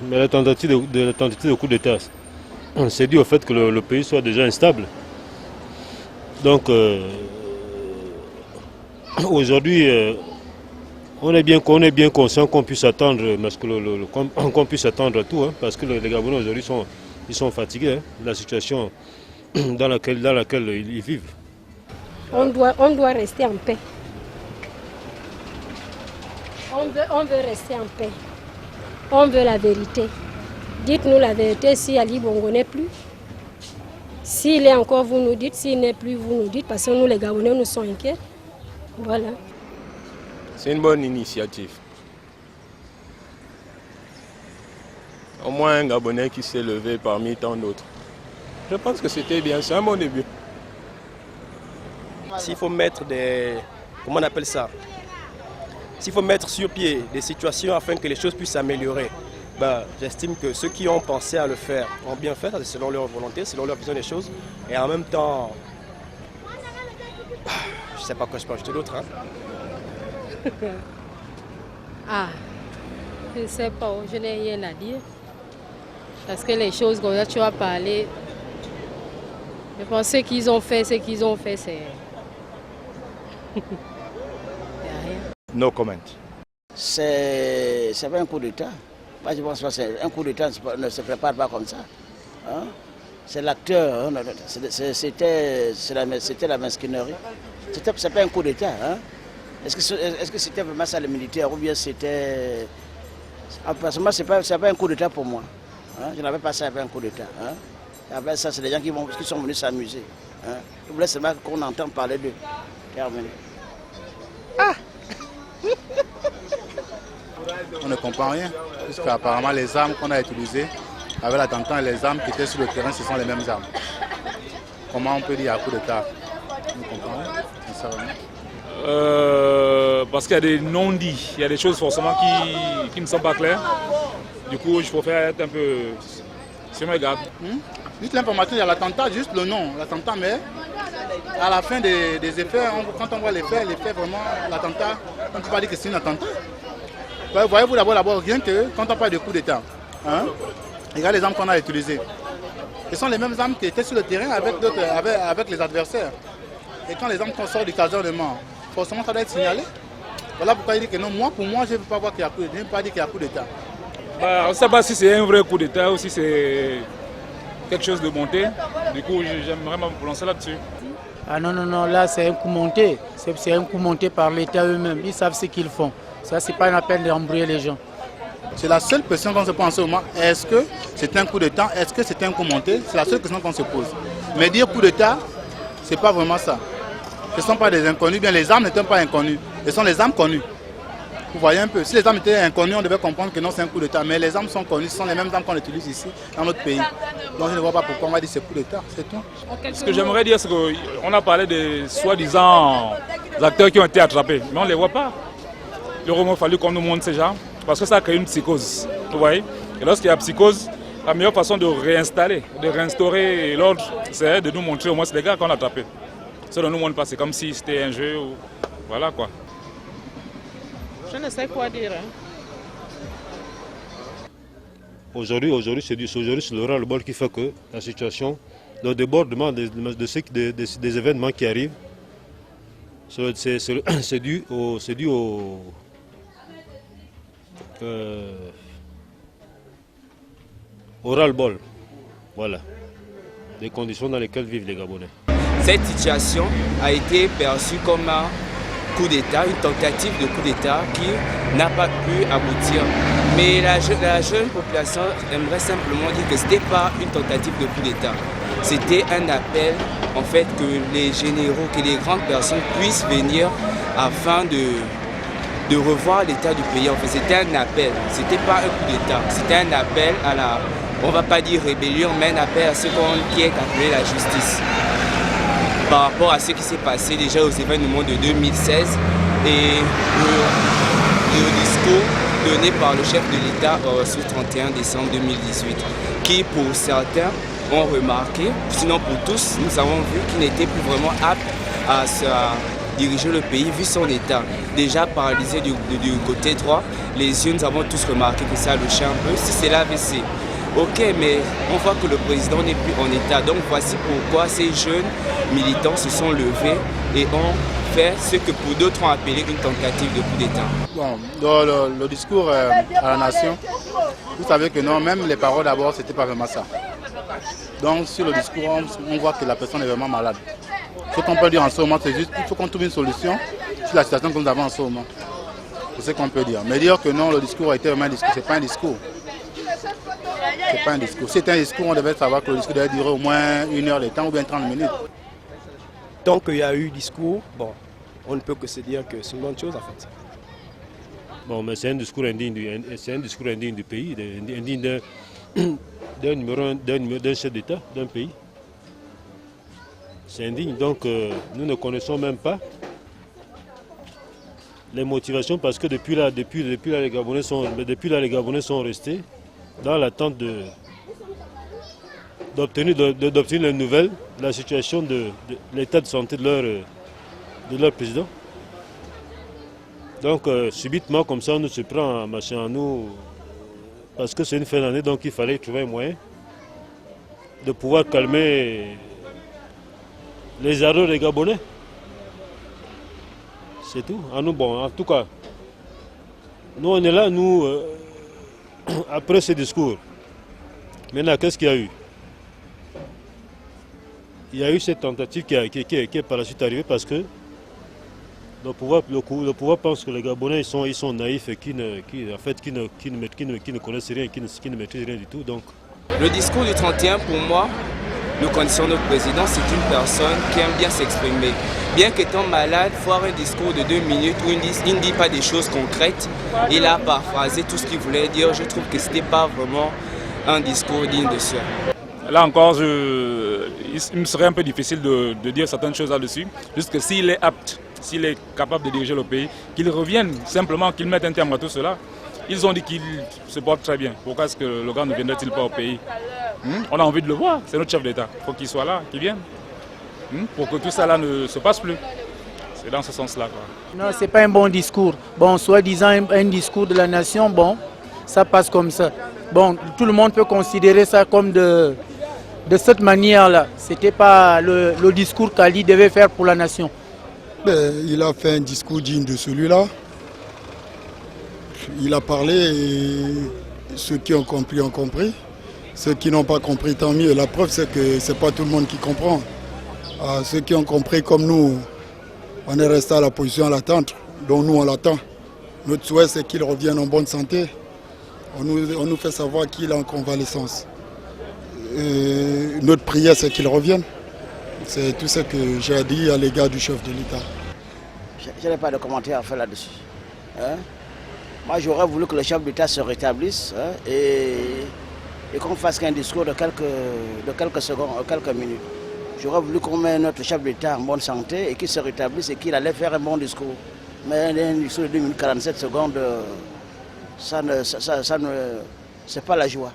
Mais la tentative de coup d'État, c'est dû au fait que le pays soit déjà instable. Donc aujourd'hui, on est bien conscient qu'on puisse attendre, parce que qu'on puisse attendre tout, hein, parce que les Gabonais aujourd'hui sont fatigués, hein, de la situation dans laquelle ils vivent. On doit rester en paix. On veut rester en paix. On veut la vérité. Dites-nous la vérité si Ali Bongo n'est plus. S'il est encore, vous nous dites. S'il n'est plus, vous nous dites. Parce que nous, les Gabonais, nous sommes inquiets. Voilà. C'est une bonne initiative. Au moins un Gabonais qui s'est levé parmi tant d'autres. Je pense que c'était bien, c'est un bon début. S'il faut mettre comment on appelle ça? S'il faut mettre sur pied des situations afin que les choses puissent s'améliorer, j'estime que ceux qui ont pensé à le faire ont bien fait, selon leur volonté, selon leur vision des choses. Et en même temps, je ne sais pas quoi je peux ajouter d'autre. Hein? Je ne sais pas, je n'ai rien à dire. Parce que les choses dont tu as parlé, je pense que ce qu'ils ont fait, c'est... No comment. C'est pas un coup d'État. Moi, je pense que c'est un coup d'État ne se prépare pas comme ça. Hein? C'est l'acteur. C'était la mesquinerie. C'est pas un coup d'État. Hein? Est-ce que c'était vraiment ça le militaire ou bien c'était... Parce que moi, c'est pas un coup d'État pour moi. Hein? Je n'avais pas ça avec un coup d'État. Hein? Après ça, c'est des gens qui sont venus s'amuser. Hein? Je voulais seulement qu'on entende parler d'eux. Terminé. On ne comprend rien, puisqu'apparemment les armes qu'on a utilisées avec l'attentat et les armes qui étaient sur le terrain, ce sont les mêmes armes. Comment on peut dire à coup d'État? On ne comprend rien, sincèrement. Parce qu'il y a des non-dits, il y a des choses forcément qui ne sont pas claires. Du coup, je préfère être un peu sur mes gardes. Juste l'information, il y a l'attentat, juste le nom, l'attentat, mais à la fin des effets, quand on voit les faits vraiment, l'attentat, on ne peut pas dire que c'est un attentat. Voyez-vous d'abord, rien que quand on parle de coup d'État, hein, regardez les armes qu'on a utilisées. Ce sont les mêmes armes qui étaient sur le terrain avec les adversaires. Et quand les armes sortent du casernement, forcément ça doit être signalé. Voilà pourquoi il dit que non, pour moi, je ne veux pas voir qu'il y a coup d'État. Je ne veux pas dire qu'il y a coup d'État. On ne sait pas si c'est un vrai coup d'État ou si c'est quelque chose de monté. Du coup, j'aimerais me prononcer là-dessus. Ah non, là c'est un coup monté. C'est un coup monté par l'État eux-mêmes. Ils savent ce qu'ils font. Ça, c'est pas une peine d'embrouiller les gens. C'est la seule question qu'on se pose en ce moment. Est-ce que c'est un coup d'État? Est-ce que c'est un coup monté? C'est la seule question qu'on se pose. Mais dire coup d'État, ce n'est pas vraiment ça. Ce ne sont pas des inconnus. Bien, les armes n'étaient pas inconnues. Ce sont les armes connues. Vous voyez un peu. Si les armes étaient inconnues, on devait comprendre que non, c'est un coup d'État. Mais les armes sont connues. Ce sont les mêmes armes qu'on utilise ici, dans notre pays. Donc je ne vois pas pourquoi on va dire que c'est coup d'État. C'est tout. Ce que j'aimerais dire, c'est qu'on a parlé des soi-disant acteurs qui ont été attrapés. Mais on ne les voit pas. Il aurait fallu qu'on nous montre ces gens, parce que ça a créé une psychose, vous voyez. Et lorsqu'il y a psychose, la meilleure façon de réinstaurer l'ordre, c'est de nous montrer au moins les gars qu'on a attrapés. Ça ne nous montre pas, c'est comme si c'était un jeu, ou... voilà quoi. Je ne sais quoi dire. Aujourd'hui, c'est le ras-le-bol qui fait que la situation, le débordement des événements qui arrivent, c'est dû au ras-le-bol, voilà, des conditions dans lesquelles vivent les Gabonais. Cette situation a été perçue comme un coup d'État, une tentative de coup d'État qui n'a pas pu aboutir. Mais la jeune population aimerait simplement dire que ce n'était pas une tentative de coup d'État. C'était un appel en fait que les généraux, que les grandes personnes puissent venir afin de revoir l'état du pays. En fait, c'était un appel, c'était pas un coup d'État, c'était un appel à la, on va pas dire rébellion, mais un appel à ce qui est appelé la justice. Par rapport à ce qui s'est passé déjà aux événements de 2016 et le discours donné par le chef de l'État ce 31 décembre 2018, qui pour certains ont remarqué, sinon pour tous, nous avons vu qu'il n'était plus vraiment apte diriger le pays vu son état. Déjà paralysé du côté droit, les yeux, nous avons tous remarqué que ça le chien un peu. Si c'est l'AVC, ok, mais on voit que le président n'est plus en état. Donc voici pourquoi ces jeunes militants se sont levés et ont fait ce que pour d'autres ont appelé une tentative de coup d'État. Bon, dans le discours à la nation, vous savez que non, même les paroles d'abord, c'était pas vraiment ça. Donc sur le discours, on voit que la personne est vraiment malade. Ce qu'on peut dire en ce moment, c'est juste qu'il faut qu'on trouve une solution sur la situation que nous avons en ce moment. C'est ce qu'on peut dire. Mais dire que non, le discours a été vraiment un discours, c'est pas un discours. C'est pas un discours. Si c'était un discours, on devait savoir que le discours devait durer au moins 1 heure de temps ou bien 30 minutes. Tant qu'il y a eu discours, bon, on ne peut que se dire que c'est une bonne chose en fait. Bon, mais c'est un discours indigne du pays, indigne d'un chef d'État, d'un pays. C'est indigne, donc nous ne connaissons même pas les motivations parce que depuis là, les Gabonais sont restés dans l'attente d'obtenir les nouvelles de la situation de l'état de santé de leur président. Donc subitement comme ça, on nous se prend un machin à nous parce que c'est une fin d'année, donc il fallait trouver un moyen de pouvoir calmer les ardeurs des Gabonais. C'est tout. Bon, en tout cas, nous on est là, après ce discours. Maintenant, qu'est-ce qu'il y a eu? Il y a eu cette tentative qui est par la suite arrivée parce que le pouvoir pense que les Gabonais ils sont naïfs et qui ne connaissent rien, qui ne maîtrisent rien du tout. Donc. Le discours du 31, pour moi, nous connaissons notre président, c'est une personne qui aime bien s'exprimer. Bien qu'étant malade, voir un discours de 2 minutes où il ne dit pas des choses concrètes, il a paraphrasé tout ce qu'il voulait dire. Je trouve que ce n'était pas vraiment un discours digne de soi. Là encore, il me serait un peu difficile de dire certaines choses là-dessus. Juste que s'il est apte, s'il est capable de diriger le pays, qu'il revienne simplement, qu'il mette un terme à tout cela. Ils ont dit qu'il se porte très bien. Pourquoi est-ce que le gars ne viendrait-il pas au pays? On a envie de le voir, c'est notre chef d'État. Il faut qu'il soit là, qu'il vienne. Pour que tout ça là ne se passe plus. C'est dans ce sens-là. Non, ce n'est pas un bon discours. Bon, soi-disant un discours de la nation, bon, ça passe comme ça. Bon, tout le monde peut considérer ça comme de cette manière-là. Ce n'était pas le discours qu'Ali devait faire pour la nation. Il a fait un discours digne de celui-là. Il a parlé et ceux qui ont compris ont compris. Ceux qui n'ont pas compris, tant mieux. La preuve, c'est que ce n'est pas tout le monde qui comprend. Ceux qui ont compris comme nous, on est resté à la position à l'attente, dont nous on l'attend. Notre souhait, c'est qu'il revienne en bonne santé. On nous fait savoir qu'il est en convalescence. Notre prière, c'est qu'il revienne. C'est tout ce que j'ai dit à l'égard du chef de l'État. Je n'ai pas de commentaire à faire là-dessus. Moi, j'aurais voulu que le chef d'État se rétablisse et qu'on fasse qu'un discours de quelques secondes, quelques minutes. J'aurais voulu qu'on mette notre chef d'État en bonne santé et qu'il se rétablisse et qu'il allait faire un bon discours. Mais un discours de 2 minutes 47 secondes, c'est pas la joie.